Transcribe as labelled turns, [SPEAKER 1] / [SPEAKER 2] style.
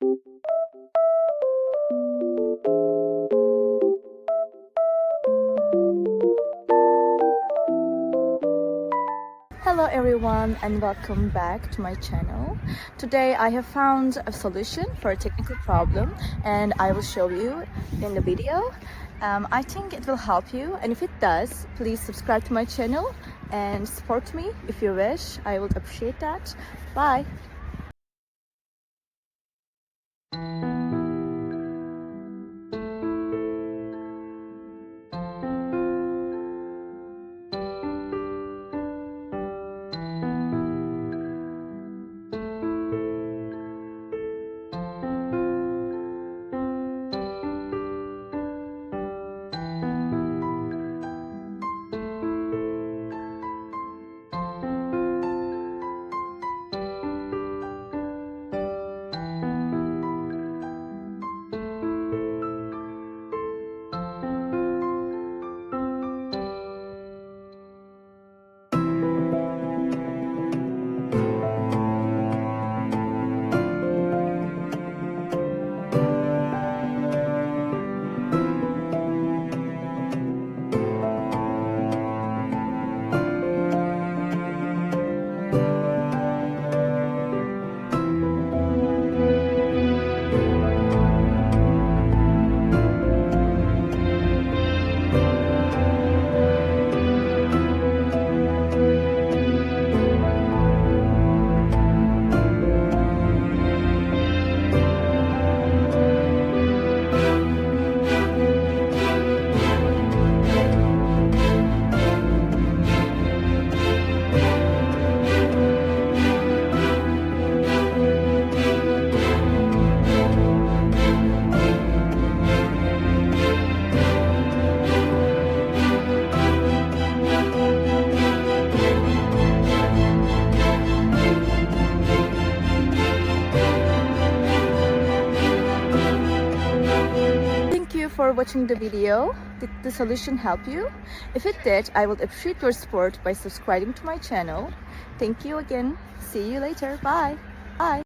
[SPEAKER 1] Hello everyone and welcome back to my channel. Today I have found a solution for a technical problem and I will show you in the video. I think it will help you, and if it does, please subscribe to my channel and support me if you wish. I would appreciate that. Bye! For watching the video. Did the solution help you? If it did, I would appreciate your support by subscribing to my channel. Thank you again. See you later. Bye. Bye.